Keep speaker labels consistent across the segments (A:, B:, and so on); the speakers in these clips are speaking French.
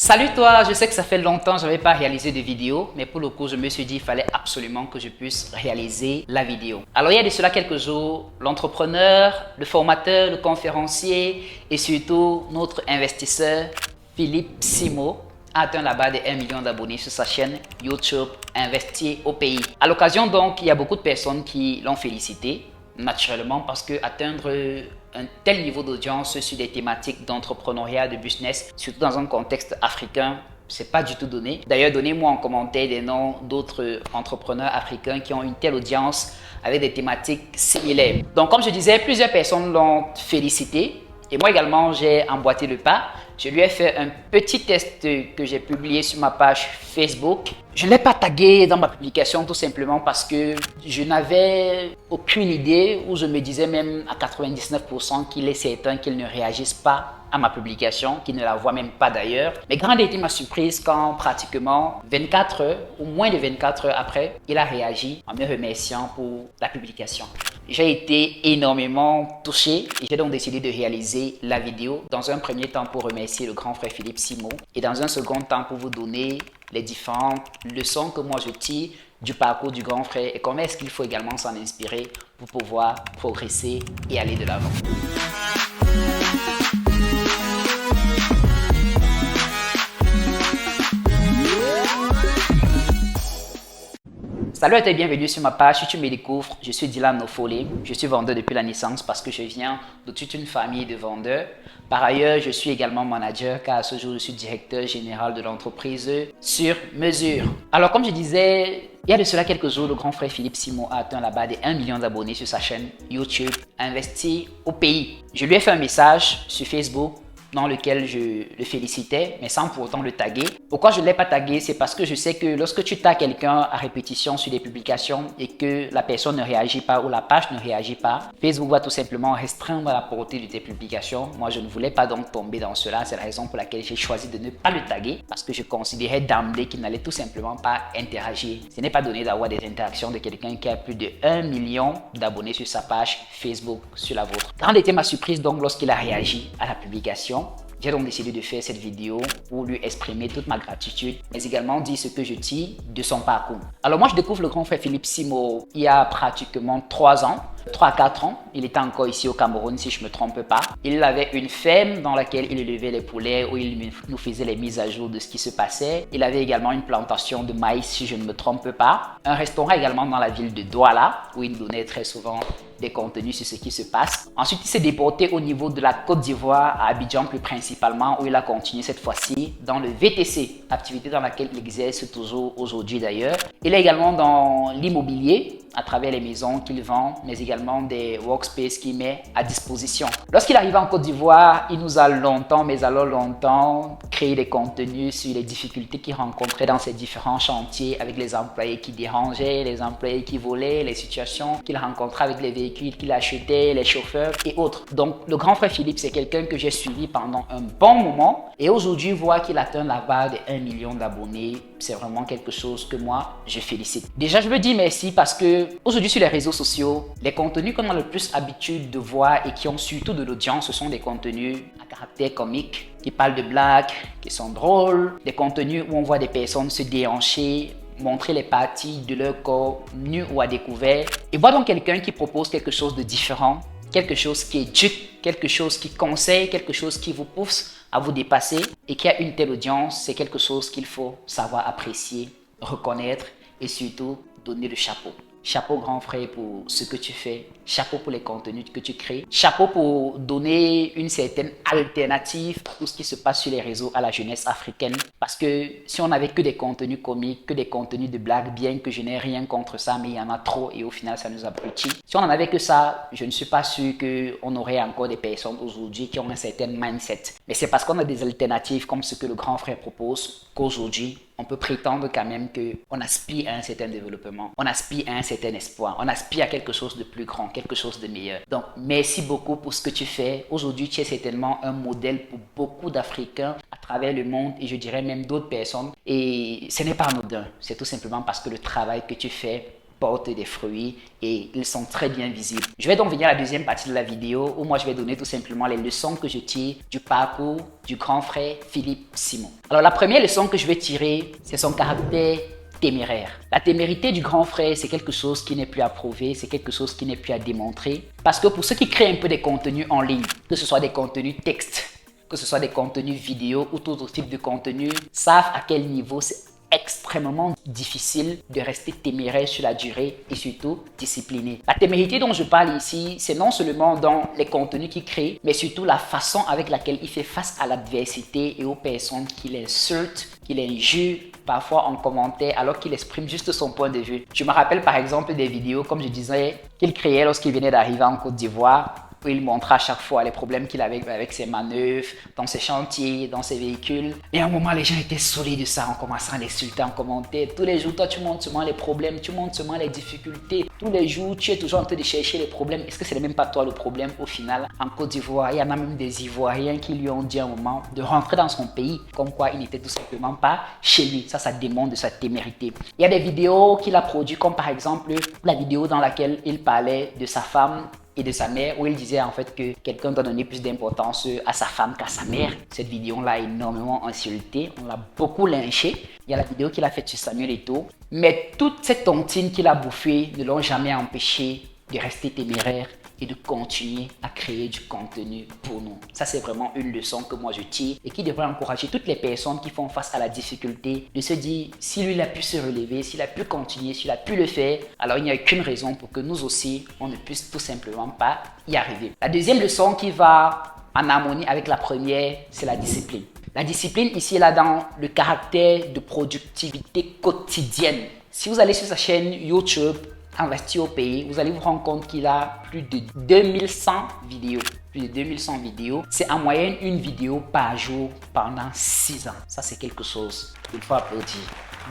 A: Salut toi, je sais que ça fait longtemps que je n'avais pas réalisé de vidéo, mais pour le coup, je me suis dit qu'il fallait absolument que je puisse réaliser la vidéo. Alors il y a de cela quelques jours, l'entrepreneur, le formateur, le conférencier et surtout notre investisseur Philippe Simo a atteint la barre de 1 million d'abonnés sur sa chaîne YouTube Investir au pays. À l'occasion donc, il y a beaucoup de personnes qui l'ont félicité, naturellement parce que atteindre un tel niveau d'audience sur des thématiques d'entrepreneuriat, de business, surtout dans un contexte africain, c'est pas du tout donné. D'ailleurs, donnez-moi en commentaire des noms d'autres entrepreneurs africains qui ont une telle audience avec des thématiques similaires. Donc, comme je disais, plusieurs personnes l'ont félicité et moi également, j'ai emboîté le pas. Je lui ai fait un petit test que j'ai publié sur ma page Facebook. Je ne l'ai pas tagué dans ma publication tout simplement parce que je n'avais aucune idée, ou je me disais même à 99% qu'il est certain qu'il ne réagisse pas à ma publication, qu'il ne la voit même pas d'ailleurs. Mais grande a été ma surprise quand pratiquement 24 heures ou moins de 24 heures après, il a réagi en me remerciant pour la publication. J'ai été énormément touché et j'ai donc décidé de réaliser la vidéo dans un premier temps pour remercier le grand frère Philippe Simo et dans un second temps pour vous donner les différentes leçons que moi je tire du parcours du grand frère et comment est-ce qu'il faut également s'en inspirer pour pouvoir progresser et aller de l'avant. Salut et bienvenue sur ma page. Si tu me découvres, je suis Dylan Nofole. Je suis vendeur depuis la naissance parce que je viens de toute une famille de vendeurs. Par ailleurs, je suis également manager car à ce jour, je suis directeur général de l'entreprise Sur Mesure. Alors, comme je disais, il y a de cela quelques jours, le grand frère Philippe Simo a atteint la barre de 1 million d'abonnés sur sa chaîne YouTube Investir au pays. Je lui ai fait un message sur Facebook dans lequel je le félicitais, mais sans pour autant le taguer. Pourquoi je ne l'ai pas tagué? C'est parce que je sais que lorsque tu tagues quelqu'un à répétition sur des publications et que la personne ne réagit pas ou la page ne réagit pas, Facebook va tout simplement restreindre la portée de tes publications. Moi, je ne voulais pas donc tomber dans cela. C'est la raison pour laquelle j'ai choisi de ne pas le taguer parce que je considérais d'emblée qu'il n'allait tout simplement pas interagir. Ce n'est pas donné d'avoir des interactions de quelqu'un qui a plus de 1 million d'abonnés sur sa page Facebook sur la vôtre. Grande était ma surprise donc lorsqu'il a réagi à la publication. J'ai donc décidé de faire cette vidéo pour lui exprimer toute ma gratitude, mais également dire ce que je tire de son parcours. Alors moi, je découvre le grand frère Philippe Simo il y a pratiquement 3 ans. 3 à 4 ans, il était encore ici au Cameroun si je ne me trompe pas. Il avait une ferme dans laquelle il élevait les poulets, où il nous faisait les mises à jour de ce qui se passait. Il avait également une plantation de maïs si je ne me trompe pas. Un restaurant également dans la ville de Douala, où il donnait très souvent des contenus sur ce qui se passe. Ensuite, il s'est déporté au niveau de la Côte d'Ivoire, à Abidjan plus principalement, où il a continué cette fois-ci dans le VTC, activité dans laquelle il exerce toujours aujourd'hui d'ailleurs. Il est également dans l'immobilier, à travers les maisons qu'il vend, mais également des workspaces qu'il met à disposition. Lorsqu'il arrivait en Côte d'Ivoire, il nous a longtemps, mais alors longtemps, créé des contenus sur les difficultés qu'il rencontrait dans ses différents chantiers avec les employés qui dérangeaient, les employés qui volaient, les situations qu'il rencontrait avec les véhicules qu'il achetait, les chauffeurs et autres. Donc, le grand frère Philippe, c'est quelqu'un que j'ai suivi pendant un bon moment et aujourd'hui, voir qu'il atteint la barre de 1 million d'abonnés, c'est vraiment quelque chose que moi, je félicite. Déjà, je veux dire merci parce que aujourd'hui sur les réseaux sociaux, les contenus qu'on a le plus l'habitude de voir et qui ont surtout de l'audience, ce sont des contenus à caractère comique, qui parlent de blagues, qui sont drôles, des contenus où on voit des personnes se déhancher, montrer les parties de leur corps nus ou à découvert. Et voir donc quelqu'un qui propose quelque chose de différent, quelque chose qui éduque, quelque chose qui conseille, quelque chose qui vous pousse à vous dépasser et qui a une telle audience, c'est quelque chose qu'il faut savoir apprécier, reconnaître et surtout donner le chapeau. Chapeau grand frère pour ce que tu fais, chapeau pour les contenus que tu crées, chapeau pour donner une certaine alternative à tout ce qui se passe sur les réseaux à la jeunesse africaine. Parce que si on n'avait que des contenus comiques, que des contenus de blagues, bien que je n'ai rien contre ça, mais il y en a trop et au final ça nous abrutit. Si on n'en avait que ça, je ne suis pas sûr qu'on aurait encore des personnes aujourd'hui qui ont un certain mindset. Mais c'est parce qu'on a des alternatives comme ce que le grand frère propose qu'aujourd'hui, on peut prétendre quand même qu'on aspire à un certain développement, on aspire à un certain espoir, on aspire à quelque chose de plus grand, quelque chose de meilleur. Donc, merci beaucoup pour ce que tu fais. Aujourd'hui, tu es certainement un modèle pour beaucoup d'Africains à travers le monde et je dirais même d'autres personnes. Et ce n'est pas anodin, c'est tout simplement parce que le travail que tu fais portent des fruits et ils sont très bien visibles. Je vais donc venir à la deuxième partie de la vidéo où moi je vais donner tout simplement les leçons que je tire du parcours du grand frère Philippe Simon. Alors la première leçon que je vais tirer, c'est son caractère téméraire. La témérité du grand frère, c'est quelque chose qui n'est plus à prouver, c'est quelque chose qui n'est plus à démontrer. Parce que pour ceux qui créent un peu des contenus en ligne, que ce soit des contenus texte, que ce soit des contenus vidéo ou tout autre type de contenu, savent à quel niveau c'est extrêmement difficile de rester téméraire sur la durée et surtout discipliné. La témérité dont je parle ici, c'est non seulement dans les contenus qu'il crée, mais surtout la façon avec laquelle il fait face à l'adversité et aux personnes qui l'insultent, qui l'injurent, parfois en commentaire, alors qu'il exprime juste son point de vue. Je me rappelle par exemple des vidéos, comme je disais, qu'il créait lorsqu'il venait d'arriver en Côte d'Ivoire, où il montrait à chaque fois les problèmes qu'il avait avec ses manœuvres, dans ses chantiers, dans ses véhicules. Et à un moment, les gens étaient saoulés de ça, en commençant à l'insulter en commentaire. Tous les jours, toi, tu montres seulement les problèmes, tu montres seulement les difficultés. Tous les jours, tu es toujours en train de chercher les problèmes. Est-ce que ce n'est même pas toi le problème au final? En Côte d'Ivoire, il y en a même des Ivoiriens qui lui ont dit à un moment de rentrer dans son pays, comme quoi il n'était tout simplement pas chez lui. Ça démontre de sa témérité. Il y a des vidéos qu'il a produites, comme par exemple la vidéo dans laquelle il parlait de sa femme et de sa mère, où il disait en fait que quelqu'un doit donner plus d'importance à sa femme qu'à sa mère. Cette vidéo l'a énormément insulté, on l'a beaucoup lynché. Il y a la vidéo qu'il a faite sur Samuel Eto'o. Mais toute cette tontine qu'il a bouffée ne l'ont jamais empêché de rester téméraire et de continuer à créer du contenu pour nous. Ça, c'est vraiment une leçon que moi je tire et qui devrait encourager toutes les personnes qui font face à la difficulté de se dire, si lui il a pu se relever, s'il a pu continuer, s'il a pu le faire, alors il n'y a aucune raison pour que nous aussi, on ne puisse tout simplement pas y arriver. La deuxième leçon qui va en harmonie avec la première, c'est la discipline. La discipline ici est là dans le caractère de productivité quotidienne. Si vous allez sur sa chaîne YouTube, Investi au pays, vous allez vous rendre compte qu'il a plus de 2100 vidéos. Plus de 2100 vidéos. C'est en moyenne une vidéo par jour pendant 6 ans. Ça, c'est quelque chose qu'il faut applaudir.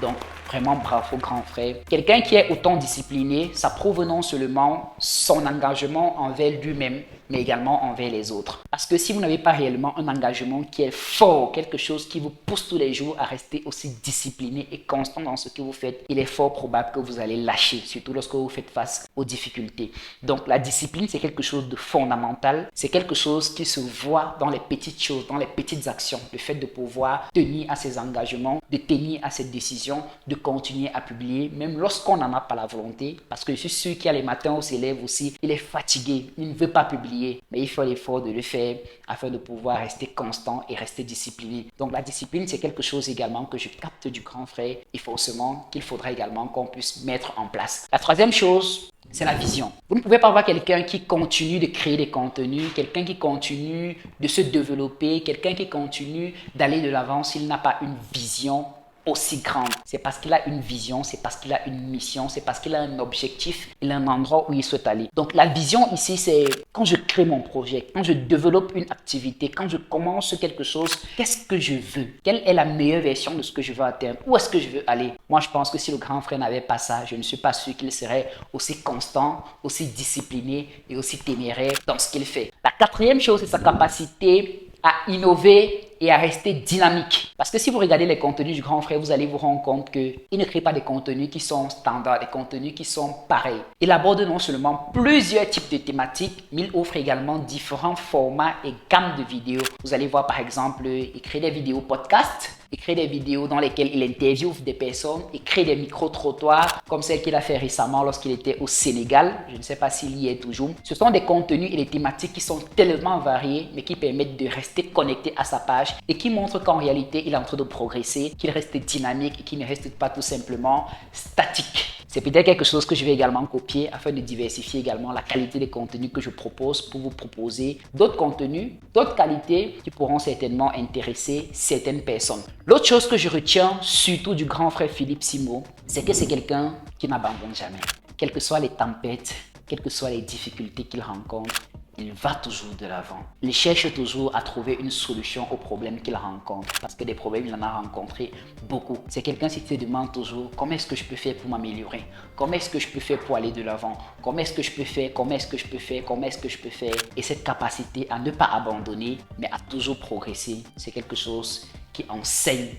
A: Donc, vraiment bravo, grand frère. Quelqu'un qui est autant discipliné, ça prouve non seulement son engagement envers lui-même, mais également envers les autres. Parce que si vous n'avez pas réellement un engagement qui est fort, quelque chose qui vous pousse tous les jours à rester aussi discipliné et constant dans ce que vous faites, il est fort probable que vous allez lâcher, surtout lorsque vous faites face aux difficultés. Donc, la discipline, c'est quelque chose de fondamental. C'est quelque chose qui se voit dans les petites choses, dans les petites actions. Le fait de pouvoir tenir à ses engagements, de tenir à ses décisions, de continuer à publier, même lorsqu'on n'en a pas la volonté. Parce que je suis sûr qu'il y a les matins où s'élève aussi, il est fatigué, il ne veut pas publier, mais il faut l'effort de le faire afin de pouvoir rester constant et rester discipliné. Donc la discipline, c'est quelque chose également que je capte du grand frère et forcément qu'il faudra également qu'on puisse mettre en place. La troisième chose, c'est la vision. Vous ne pouvez pas avoir quelqu'un qui continue de créer des contenus, quelqu'un qui continue de se développer, quelqu'un qui continue d'aller de l'avant s'il n'a pas une vision aussi grande. C'est parce qu'il a une vision, c'est parce qu'il a une mission, c'est parce qu'il a un objectif, il a un endroit où il souhaite aller. Donc la vision ici, c'est quand je crée mon projet, quand je développe une activité, quand je commence quelque chose, qu'est-ce que je veux? Quelle est la meilleure version de ce que je veux atteindre? Où est-ce que je veux aller? Moi, je pense que si le grand frère n'avait pas ça, je ne suis pas sûr qu'il serait aussi constant, aussi discipliné et aussi téméraire dans ce qu'il fait. La quatrième chose, c'est sa capacité à innover et à rester dynamique. Parce que si vous regardez les contenus du grand frère, vous allez vous rendre compte qu'il ne crée pas des contenus qui sont standards, des contenus qui sont pareils. Il aborde non seulement plusieurs types de thématiques, mais il offre également différents formats et gammes de vidéos. Vous allez voir par exemple, il crée des vidéos podcast, il crée des vidéos dans lesquelles il interviewe des personnes, il crée des micro-trottoirs comme celle qu'il a fait récemment lorsqu'il était au Sénégal. Je ne sais pas s'il y est toujours. Ce sont des contenus et des thématiques qui sont tellement variés, mais qui permettent de rester connecté à sa page et qui montrent qu'en réalité, il est en train de progresser, qu'il reste dynamique et qu'il ne reste pas tout simplement statique. C'est peut-être quelque chose que je vais également copier afin de diversifier également la qualité des contenus que je propose pour vous proposer d'autres contenus, d'autres qualités qui pourront certainement intéresser certaines personnes. L'autre chose que je retiens surtout du grand frère Philippe Simon, c'est que c'est quelqu'un qui n'abandonne jamais. Quelles que soient les tempêtes, quelles que soient les difficultés qu'il rencontre, il va toujours de l'avant. Il cherche toujours à trouver une solution aux problèmes qu'il rencontre. Parce que des problèmes, il en a rencontré beaucoup. C'est quelqu'un qui se demande toujours comment est-ce que je peux faire pour m'améliorer? Comment est-ce que je peux faire pour aller de l'avant? Comment est-ce que je peux faire? Comment est-ce que je peux faire? Comment est-ce que je peux faire? Et cette capacité à ne pas abandonner, mais à toujours progresser, c'est quelque chose qui enseigne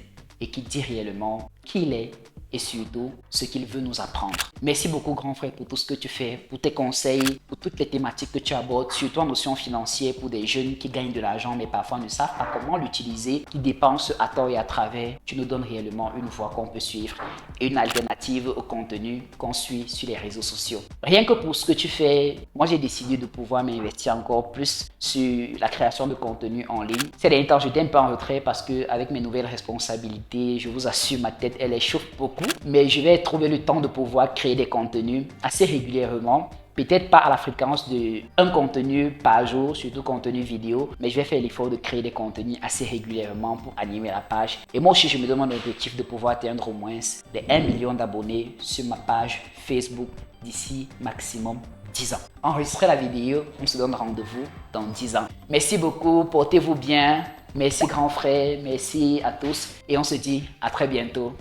A: et qui dit réellement qui il est et surtout ce qu'il veut nous apprendre. Merci beaucoup grand frère pour tout ce que tu fais, pour tes conseils, pour toutes les thématiques que tu abordes, surtout en notion financière pour des jeunes qui gagnent de l'argent mais parfois ne savent pas comment l'utiliser, qui dépensent à tort et à travers. Tu nous donnes réellement une voie qu'on peut suivre et une alternative au contenu qu'on suit sur les réseaux sociaux. Rien que pour ce que tu fais, moi j'ai décidé de pouvoir m'investir encore plus sur la création de contenu en ligne. Ces derniers temps, j'étais un peu en retrait parce que avec mes nouvelles responsabilités, je vous assure, ma tête elle échauffe beaucoup, mais je vais trouver le temps de pouvoir créer des contenus assez régulièrement. Peut-être pas à la fréquence de un contenu par jour, surtout contenu vidéo, mais je vais faire l'effort de créer des contenus assez régulièrement pour animer la page. Et moi aussi, je me demande l'objectif de pouvoir atteindre au moins les 1 million d'abonnés sur ma page Facebook d'ici maximum 10 ans. Enregistrez la vidéo, on se donne rendez-vous dans 10 ans. Merci beaucoup, portez-vous bien. Merci grand frère, merci à tous et on se dit à très bientôt.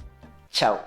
A: Ciao.